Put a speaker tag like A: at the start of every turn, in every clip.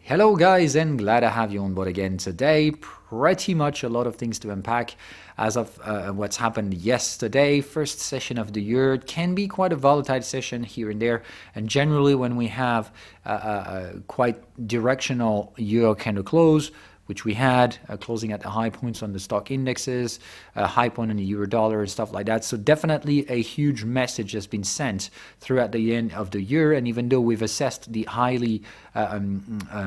A: Hello guys, and glad to have you on board again today. Pretty much a lot of things to unpack as of what's happened yesterday. First session of the year. It can be quite a volatile session here and there, and generally when we have quite directional euro candle close, which we had closing at the high points on the stock indexes, a high point on the euro dollar and stuff like that. So definitely a huge message has been sent throughout the end of the year. And even though we've assessed the highly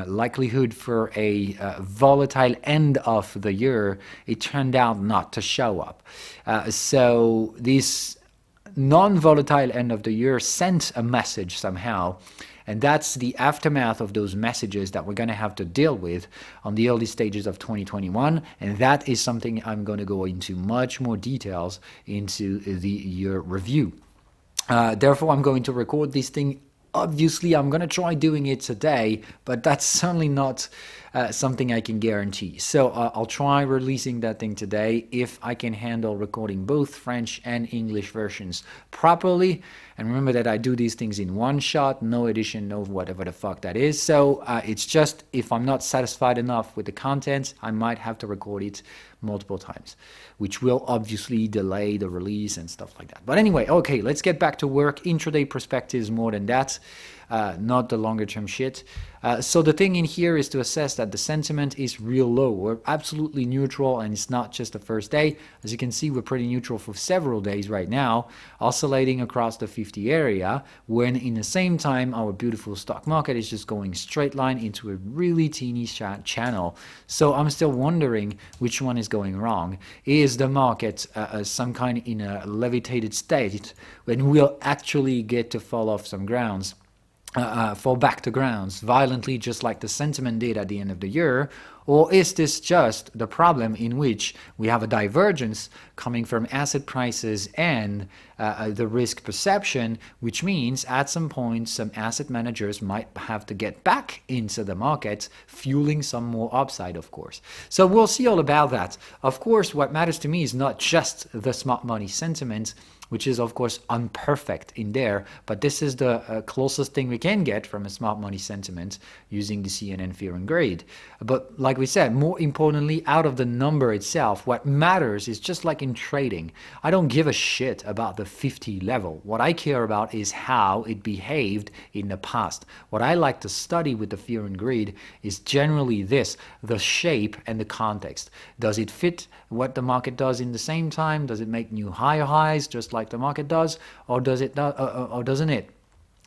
A: likelihood for a volatile end of the year, it turned out not to show up. So this non-volatile end of the year sent a message somehow. And that's the aftermath of those messages that we're going to have to deal with on the early stages of 2021. And that is something I'm going to go into much more details into the year review. Therefore, I'm going to record this thing. Obviously, I'm going to try doing it today, but that's certainly not something I can guarantee. So I'll try releasing that thing today if I can handle recording both French and English versions properly. And remember that I do these things in one shot, no edition, no whatever the fuck that is. So it's just if I'm not satisfied enough with the content, I might have to record it multiple times, which will obviously delay the release and stuff like that. But anyway, okay, let's get back to work. Intraday perspectives more than that. Not the longer term shit. So the thing in here is to assess that the sentiment is real low. We're absolutely neutral, and it's not just the first day. As you can see, we're pretty neutral for several days right now, oscillating across the 50 area, when in the same time our beautiful stock market is just going straight line into a really teeny channel. So I'm still wondering which one is going wrong. Is the market some kind in a levitated state when we'll actually get to fall off some grounds? Fall back to grounds violently, just like the sentiment did at the end of the year? Or is this just the problem in which we have a divergence coming from asset prices and the risk perception, which means at some point some asset managers might have to get back into the market, fueling some more upside, of course. So we'll see all about that. Of course, what matters to me is not just the smart money sentiment, which is of course imperfect in there, but this is the closest thing we can get from a smart money sentiment using the CNN fear and greed. But like we said, more importantly, out of the number itself, what matters is just like in trading. I don't give a shit about the 50 level. What I care about is how it behaved in the past. What I like to study with the fear and greed is generally this: the shape and the context. Does it fit what the market does in the same time? Does it make new higher highs just like the market does, or does it or doesn't it?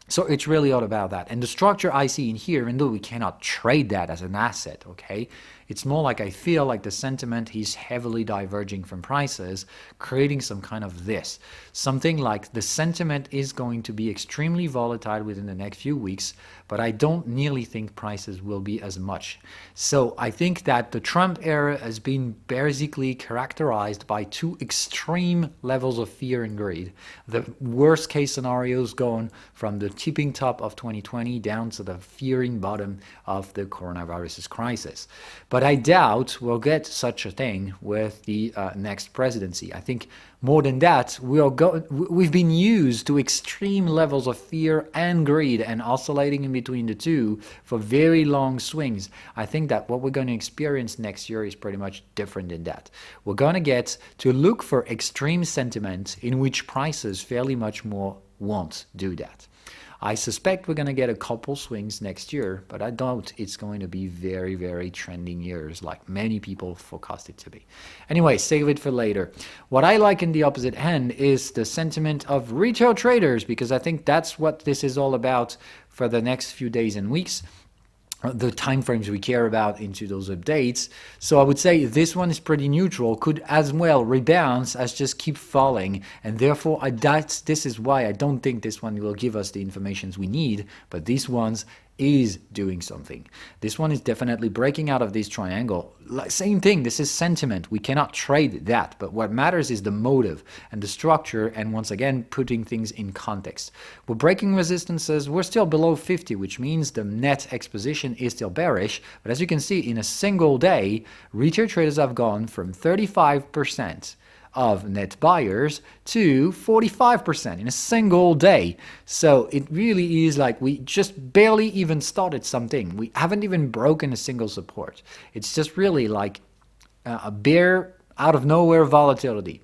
A: So it's really all about that. And the structure I see in here, even though we cannot trade that as an asset, okay, it's more like I feel like the sentiment is heavily diverging from prices, creating some kind of this. Something like the sentiment is going to be extremely volatile within the next few weeks, but I don't nearly think prices will be as much. So I think that the Trump era has been basically characterized by two extreme levels of fear and greed. The worst case scenarios going from the tipping top of 2020 down to the fearing bottom of the coronavirus crisis. But I doubt we'll get such a thing with the next presidency. I think more than that, we've been used to extreme levels of fear and greed and oscillating in between the two for very long swings. I think that what we're going to experience next year is pretty much different than that. We're going to get to look for extreme sentiment in which prices fairly much more won't do that. I suspect we're going to get a couple swings next year, but I doubt it's going to be very, very trending years like many people forecast it to be. Anyway, save it for later. What I like in the opposite end is the sentiment of retail traders, because I think that's what this is all about for the next few days and weeks. The time frames we care about into those updates. So I would say this one is pretty neutral, could as well rebound as just keep falling, and therefore this is why I don't think this one will give us the information we need, but these ones is doing something. This one is definitely breaking out of this triangle. Same thing, this is sentiment. We cannot trade that, but what matters is the motive and the structure, and once again, putting things in context. We're breaking resistances. We're still below 50, which means the net exposition is still bearish. But as you can see, in a single day, retail traders have gone from 35% of net buyers to 45% in a single day. So it really is like we just barely even started something. We haven't even broken a single support. It's just really like a bare out of nowhere volatility.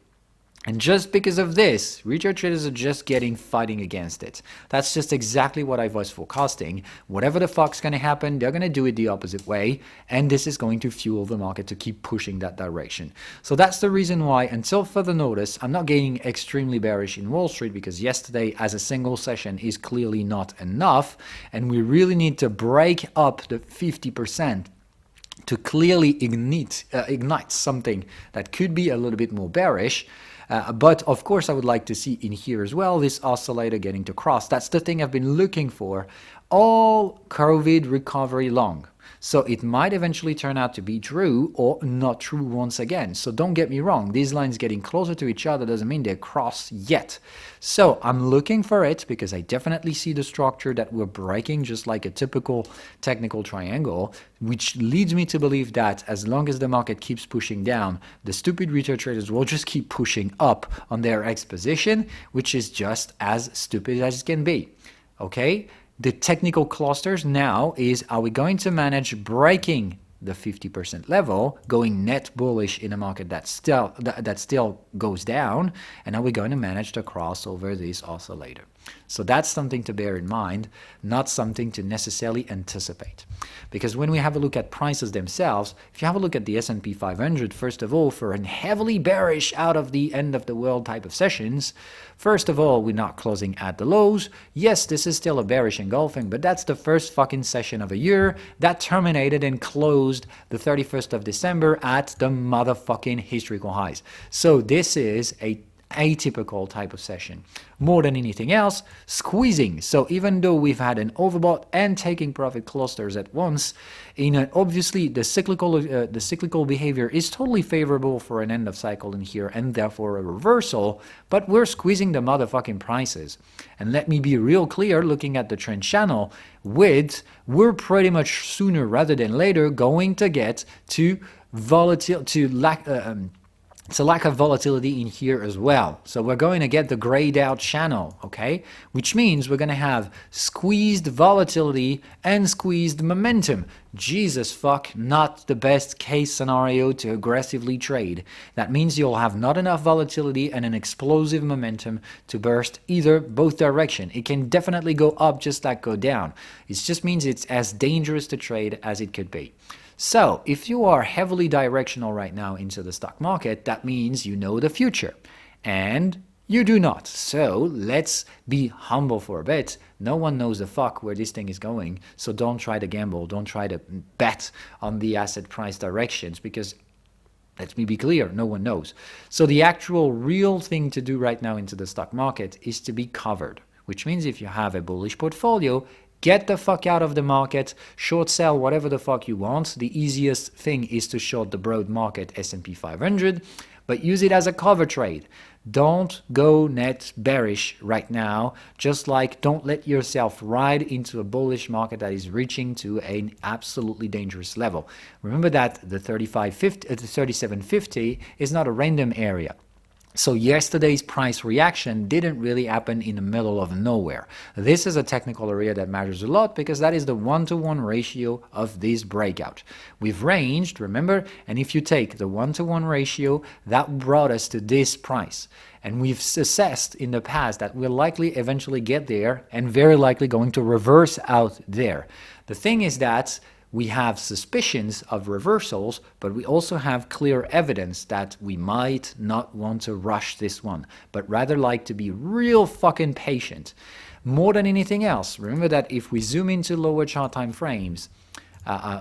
A: And just because of this, retail traders are just fighting against it. That's just exactly what I was forecasting. Whatever the fuck's going to happen, they're going to do it the opposite way. And this is going to fuel the market to keep pushing that direction. So that's the reason why, until further notice, I'm not getting extremely bearish in Wall Street, because yesterday as a single session is clearly not enough. And we really need to break up the 50% to clearly ignite something that could be a little bit more bearish. But of course, I would like to see in here as well this oscillator getting to cross. That's the thing I've been looking for all COVID recovery long. So it might eventually turn out to be true or not true once again. So don't get me wrong, these lines getting closer to each other doesn't mean they're crossed yet. So I'm looking for it because I definitely see the structure that we're breaking, just like a typical technical triangle, which leads me to believe that as long as the market keeps pushing down, the stupid retail traders will just keep pushing up on their X position, which is just as stupid as it can be. Okay? The technical clusters now is, are we going to manage breaking the 50% level, going net bullish in a market that still goes down, and are we going to manage to cross over this oscillator? So that's something to bear in mind, not something to necessarily anticipate. Because when we have a look at prices themselves, if you have a look at the S&P 500, first of all, for a heavily bearish out of the end of the world type of sessions, first of all, we're not closing at the lows. Yes, this is still a bearish engulfing, but that's the first fucking session of a year that terminated and closed the 31st of December at the motherfucking historical highs. So this is a atypical type of session. More than anything else, squeezing. So even though we've had an overbought and taking profit clusters at once, obviously the cyclical behavior is totally favorable for an end of cycle in here and therefore a reversal, but we're squeezing the motherfucking prices. And let me be real clear, looking at the trend channel, we're pretty much sooner rather than later going to get to it's a lack of volatility in here as well. So we're going to get the grayed out channel, okay? Which means we're going to have squeezed volatility and squeezed momentum. Jesus fuck, not the best case scenario to aggressively trade. That means you'll have not enough volatility and an explosive momentum to burst both direction. It can definitely go up just like go down. It just means it's as dangerous to trade as it could be. So if you are heavily directional right now into the stock market, that means you know the future, and you do not. So let's be humble for a bit. No one knows the fuck where this thing is going, so don't try to gamble, don't try to bet on the asset price directions, because let me be clear, no one knows. So the actual real thing to do right now into the stock market is to be covered, which means if you have a bullish portfolio, get the fuck out of the market, short sell whatever the fuck you want. The easiest thing is to short the broad market S&P 500, but use it as a cover trade. Don't go net bearish right now, just like don't let yourself ride into a bullish market that is reaching to an absolutely dangerous level. Remember that the 3750 is not a random area. So yesterday's price reaction didn't really happen in the middle of nowhere. This is a technical area that matters a lot because that is the one-to-one ratio of this breakout. We've ranged, remember, and if you take the one-to-one ratio, that brought us to this price. And we've assessed in the past that we'll likely eventually get there and very likely going to reverse out there. The thing is that we have suspicions of reversals, but we also have clear evidence that we might not want to rush this one, but rather like to be real fucking patient. More than anything else, remember that if we zoom into lower chart time frames,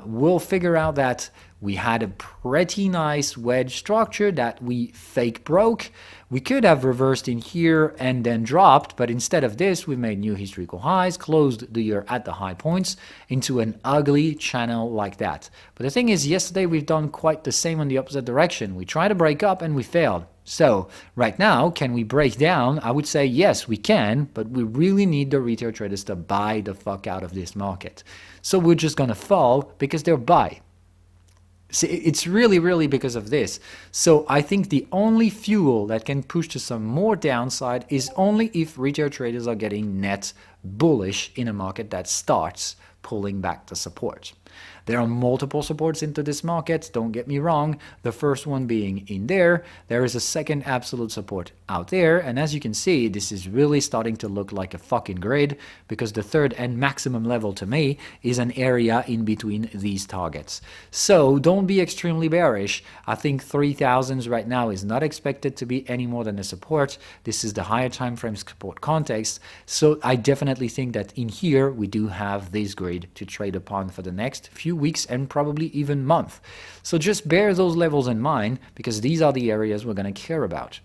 A: we'll figure out that we had a pretty nice wedge structure that we fake broke. We could have reversed in here and then dropped, but instead of this, we made new historical highs, closed the year at the high points into an ugly channel like that. But the thing is, yesterday we've done quite the same on the opposite direction. We tried to break up and we failed. So right now, can we break down? I would say yes, we can, but we really need the retail traders to buy the fuck out of this market. So we're just going to fall because they're buy. See, it's really because of this. So I think the only fuel that can push to some more downside is only if retail traders are getting net bullish in a market that starts pulling back the support. There are multiple supports into this market, don't get me wrong, the first one being in there. There is a second absolute support out there, and as you can see, this is really starting to look like a fucking grid, because the third and maximum level to me is an area in between these targets. So don't be extremely bearish. I think 3000s right now is not expected to be any more than a support. This is the higher time frame support context, so I definitely think that in here we do have this grid to trade upon for the next few weeks and probably even month. So just bear those levels in mind, because these are the areas we're going to care about.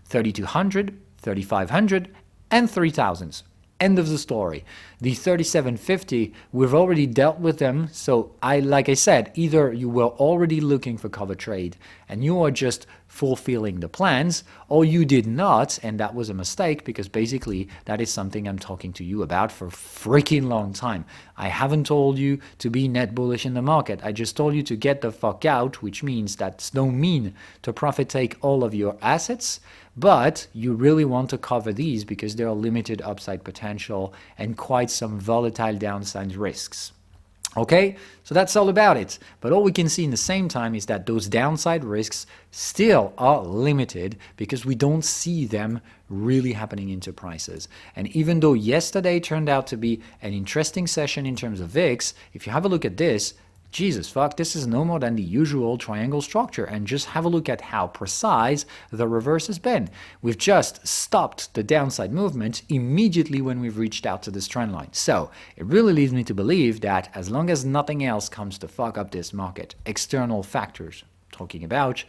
A: 3200, 3500, and 3000s. End of the story. The 3750, we've already dealt with them, so like I said, either you were already looking for cover trade and you are just fulfilling the plans, or you did not, and that was a mistake, because basically that is something I'm talking to you about for a freaking long time. I haven't told you to be net bullish in the market. I just told you to get the fuck out, which means that don't mean to profit take all of your assets, but you really want to cover these because there are limited upside potential and quite some volatile downside risks. Okay, so that's all about it. But all we can see in the same time is that those downside risks still are limited, because we don't see them really happening into prices. And even though yesterday turned out to be an interesting session in terms of VIX, if you have a look at this, Jesus fuck, this is no more than the usual triangle structure, and just have a look at how precise the reverse has been. We've just stopped the downside movement immediately when we've reached out to this trend line. So it really leads me to believe that as long as nothing else comes to fuck up this market, external factors talking about,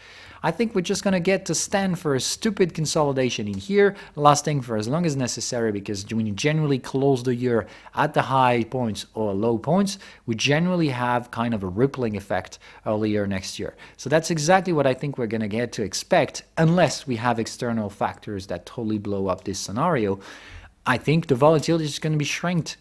A: I think we're just going to get to stand for a stupid consolidation in here, lasting for as long as necessary, because when you generally close the year at the high points or low points, we generally have kind of a rippling effect earlier next year. So that's exactly what I think we're going to get to expect, unless we have external factors that totally blow up this scenario. I think the volatility is going to be shrinked,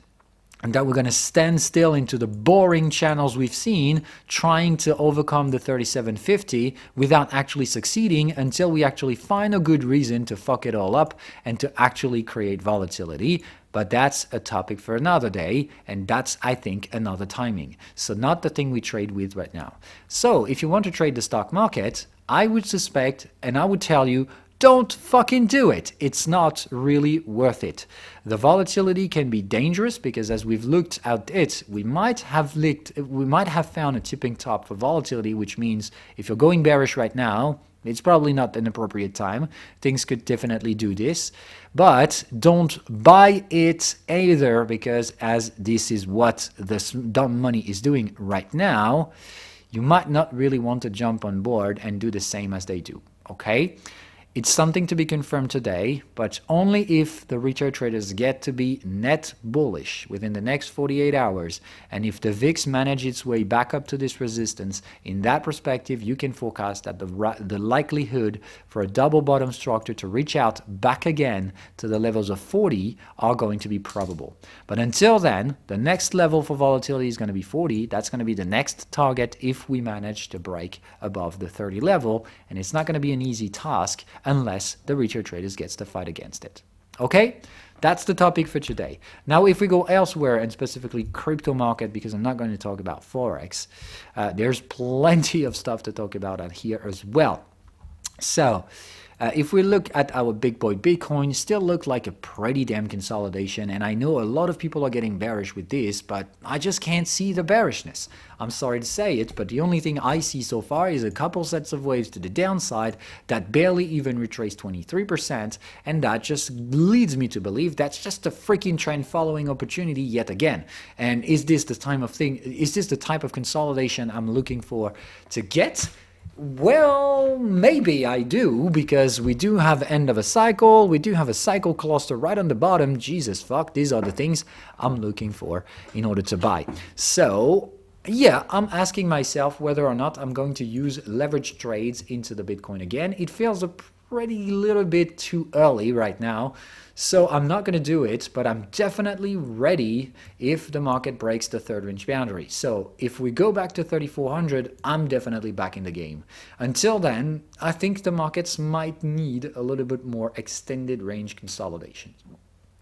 A: and that we're going to stand still into the boring channels we've seen, trying to overcome the 3750 without actually succeeding, until we actually find a good reason to fuck it all up and to actually create volatility. But that's a topic for another day, and that's, I think, another timing. So not the thing we trade with right now. So if you want to trade the stock market, I would suspect, and I would tell you, don't fucking do it. It's not really worth it. The volatility can be dangerous, because as we've looked at it, we might have found a tipping top for volatility, which means if you're going bearish right now, it's probably not an appropriate time. Things could definitely do this, but don't buy it either, because as this is what the dumb money is doing right now, you might not really want to jump on board and do the same as they do, okay? It's something to be confirmed today, but only if the retail traders get to be net bullish within the next 48 hours, and if the VIX manages its way back up to this resistance. In that perspective, you can forecast that the likelihood for a double bottom structure to reach out back again to the levels of 40 are going to be probable. But until then, the next level for volatility is going to be 40. That's going to be the next target if we manage to break above the 30 level, and it's not going to be an easy task unless the retail traders gets to fight against it. Okay? That's the topic for today. Now, if we go elsewhere, and specifically crypto market, because I'm not going to talk about forex, there's plenty of stuff to talk about out here as well. So, if we look at our big boy Bitcoin, still look like a pretty damn consolidation, and I know a lot of people are getting bearish with this, but I just can't see the bearishness. I'm sorry to say it, but the only thing I see so far is a couple sets of waves to the downside that barely even retrace 23%, and that just leads me to believe that's just a freaking trend following opportunity yet again. And is this the type of consolidation I'm looking for to get? Well, maybe I do, because we do have end of a cycle, we do have a cycle cluster right on the bottom. Jesus fuck, these are the things I'm looking for in order to buy. So yeah, I'm asking myself whether or not I'm going to use leverage trades into the Bitcoin again. It feels pretty little bit too early right now. So I'm not going to do it, but I'm definitely ready if the market breaks the third range boundary. So if we go back to 3,400, I'm definitely back in the game. Until then, I think the markets might need a little bit more extended range consolidation.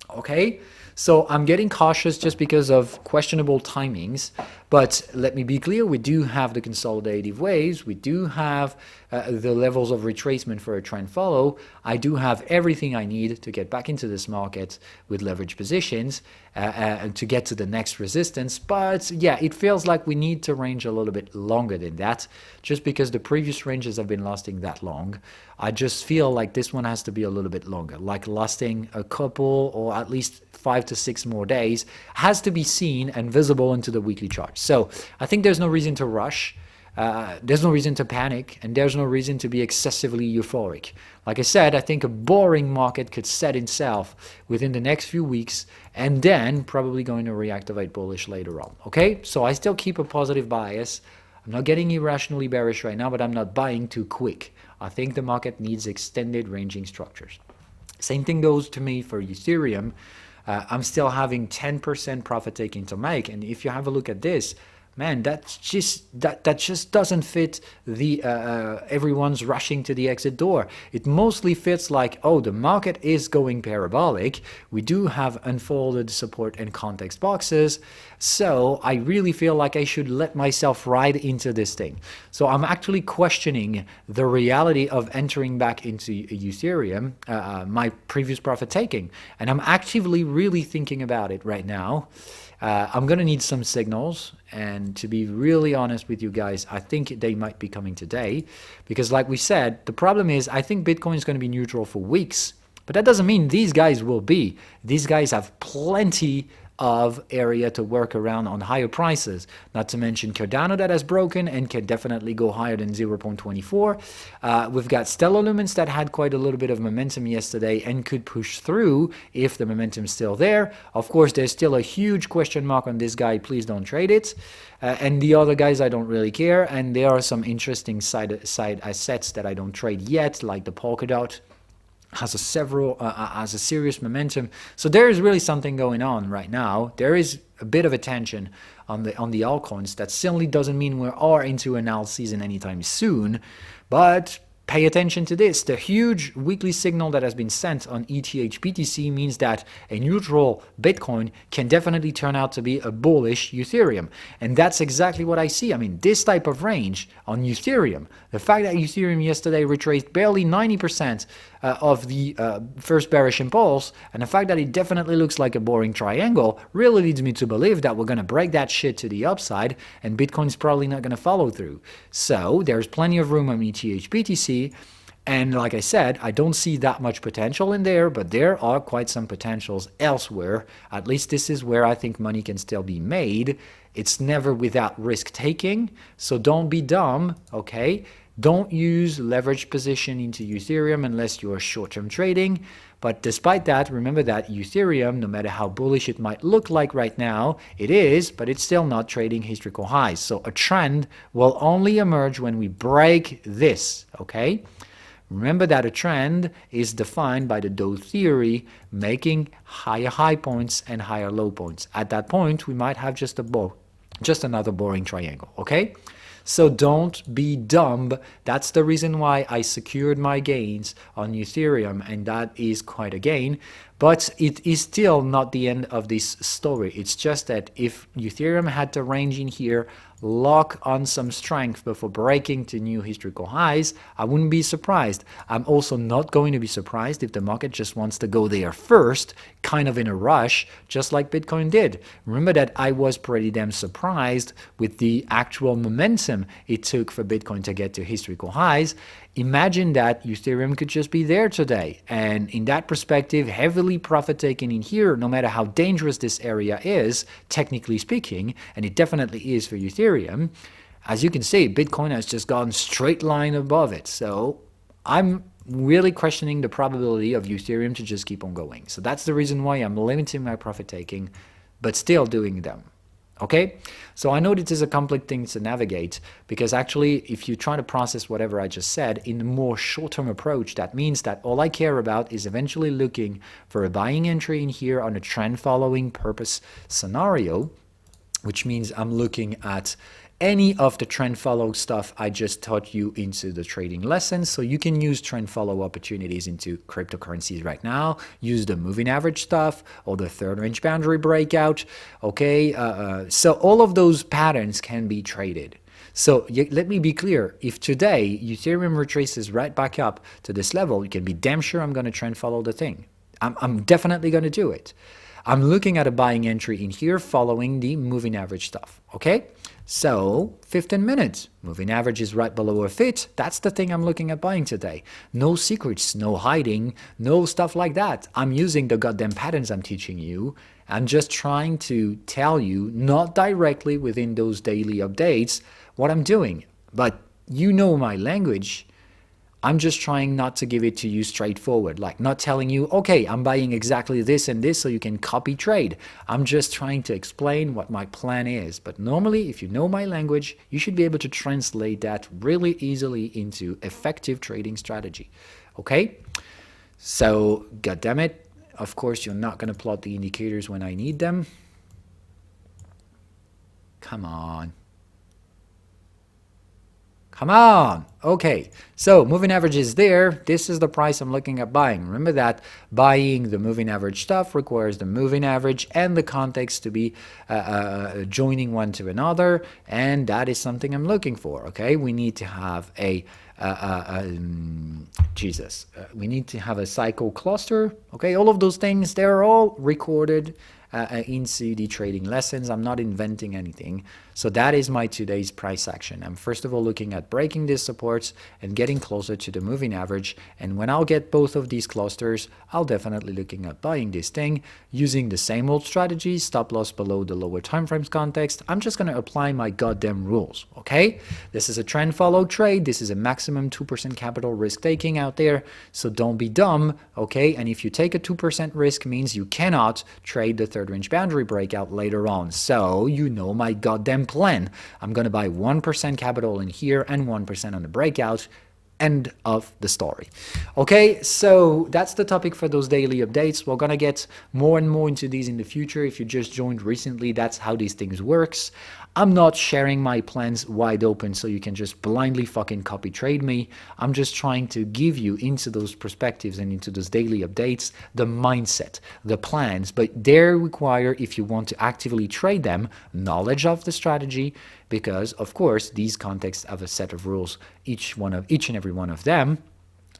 A: Okay, so I'm getting cautious just because of questionable timings, but let me be clear, we do have the consolidative waves, we do have the levels of retracement for a trend follow. I do have everything I need to get back into this market with leverage positions and to get to the next resistance, but yeah, it feels like we need to range a little bit longer than that, just because the previous ranges have been lasting that long. I just feel like this one has to be a little bit longer, like lasting a couple or at least 5 to 6 more days, has to be seen and visible into the weekly chart. So I think there's no reason to rush. There's no reason to panic, and there's no reason to be excessively euphoric. Like I said, I think a boring market could set itself within the next few weeks and then probably going to reactivate bullish later on. Okay, so I still keep a positive bias. I'm not getting irrationally bearish right now, but I'm not buying too quick. I think the market needs extended ranging structures. Same thing goes to me for Ethereum. I'm still having 10% profit taking to make, and if you have a look at this, man, that just doesn't fit the everyone's rushing to the exit door. It mostly fits like, oh, the market is going parabolic. We do have unfolded support and context boxes. So I really feel like I should let myself ride into this thing. So I'm actually questioning the reality of entering back into Ethereum, my previous profit taking. And I'm actively really thinking about it right now. I'm going to need some signals, and to be really honest with you guys, I think they might be coming today, because like we said, the problem is I think Bitcoin is going to be neutral for weeks, but that doesn't mean these guys will be. These guys have plenty of area to work around on higher prices, not to mention Cardano that has broken and can definitely go higher than 0.24. We've got Stellar Lumens that had quite a little bit of momentum yesterday and could push through if the momentum's still there. Of course, there's still a huge question mark on this guy. Please don't trade it. And the other guys, I don't really care. And there are some interesting side assets that I don't trade yet, like the Polkadot. Has a serious momentum. So there is really something going on right now. There is a bit of attention on the altcoins. That certainly doesn't mean we are into an alt season anytime soon, but pay attention to this. The huge weekly signal that has been sent on ETH/BTC means that a neutral Bitcoin can definitely turn out to be a bullish Ethereum. And that's exactly what I see. I mean, this type of range on Ethereum, the fact that Ethereum yesterday retraced barely 90% of the first bearish impulse, and the fact that it definitely looks like a boring triangle really leads me to believe that we're going to break that shit to the upside, and Bitcoin's probably not going to follow through. So there's plenty of room on ETH/BTC. And like I said, I don't see that much potential in there, but there are quite some potentials elsewhere. At least this is where I think money can still be made. It's never without risk taking, so don't be dumb, okay? Don't use leverage position into Ethereum unless you're short-term trading. But despite that, remember that Ethereum, no matter how bullish it might look like right now, it is, but it's still not trading historical highs. So a trend will only emerge when we break this, okay? Remember that a trend is defined by the Dow theory, making higher high points and higher low points. At that point, we might have just another boring triangle, okay? So don't be dumb. That's the reason why I secured my gains on Ethereum, and that is quite a gain. But it is still not the end of this story. It's just that if Ethereum had to range in here, lock on some strength before breaking to new historical highs, I wouldn't be surprised. I'm also not going to be surprised if the market just wants to go there first, kind of in a rush, just like Bitcoin did. Remember that I was pretty damn surprised with the actual momentum it took for Bitcoin to get to historical highs. Imagine that Ethereum could just be there today. And in that perspective, heavily profit taking in here, no matter how dangerous this area is, technically speaking, and it definitely is for Ethereum, as you can see, Bitcoin has just gone straight line above it. So I'm really questioning the probability of Ethereum to just keep on going. So that's the reason why I'm limiting my profit taking, but still doing them. Okay, so I know this is a complex thing to navigate, because actually if you try to process whatever I just said in a more short-term approach, that means that all I care about is eventually looking for a buying entry in here on a trend following purpose scenario, which means I'm looking at any of the trend follow stuff I just taught you into the trading lessons. So you can use trend follow opportunities into cryptocurrencies right now, use the moving average stuff or the third range boundary breakout. Okay, so all of those patterns can be traded. So let me be clear, if today Ethereum retraces right back up to this level, you can be damn sure I'm going to trend follow the thing. I'm definitely going to do it. I'm looking at a buying entry in here following the moving average stuff, okay? So 15 minutes, moving average is right below a fit. That's the thing I'm looking at buying today. No secrets, no hiding, no stuff like that. I'm using the goddamn patterns I'm teaching you. I'm just trying to tell you, not directly within those daily updates, what I'm doing. But you know my language. I'm just trying not to give it to you straightforward, like not telling you, okay, I'm buying exactly this and this so you can copy trade. I'm just trying to explain what my plan is. But normally, if you know my language, you should be able to translate that really easily into effective trading strategy. Okay? So, goddammit, of course, you're not going to plot the indicators when I need them. Come on. Come on. Okay, so moving average is there. This is the price I'm looking at buying. Remember that buying the moving average stuff requires the moving average and the context to be joining one to another, and that is something I'm looking for. Okay, we need to have a we need to have a cycle cluster. Okay, all of those things, they're all recorded into the trading lessons. I'm not inventing anything. So that is my today's price action. I'm first of all looking at breaking these supports and getting closer to the moving average. And when I'll get both of these clusters, I'll definitely looking at buying this thing using the same old strategy, stop loss below the lower time frames context. I'm just going to apply my goddamn rules. Okay, this is a trend follow trade. This is a maximum 2% capital risk taking out there. So don't be dumb. Okay, and if you take a 2% risk, means you cannot trade the third range boundary breakout later on. So you know my goddamn plan. I'm going to buy 1% capital in here and 1% on the breakout. End of the story. Okay, so that's the topic for those daily updates. We're going to get more and more into these in the future. If you just joined recently, that's how these things works. I'm not sharing my plans wide open so you can just blindly fucking copy trade me. I'm just trying to give you into those perspectives and into those daily updates the mindset, the plans, but they require, if you want to actively trade them, knowledge of the strategy, because of course these contexts have a set of rules, each and every one of them,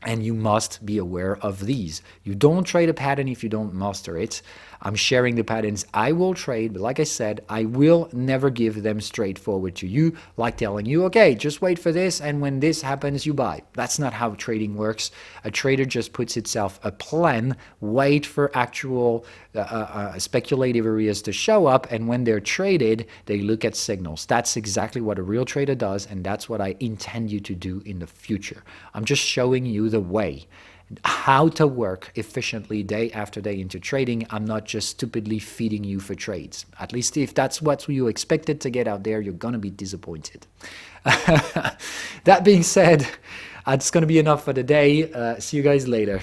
A: and you must be aware of these. You don't trade a pattern if you don't master it. I'm sharing the patterns I will trade, but like I said, I will never give them straightforward to you, like telling you, okay, just wait for this, and when this happens, you buy. That's not how trading works. A trader just puts itself a plan, wait for actual speculative areas to show up, and when they're traded, they look at signals. That's exactly what a real trader does, and that's what I intend you to do in the future. I'm just showing you the way, how to work efficiently day after day into trading. I'm not just stupidly feeding you for trades. At least if that's what you expected to get out there, you're going to be disappointed. That being said, that's going to be enough for the day. See you guys later.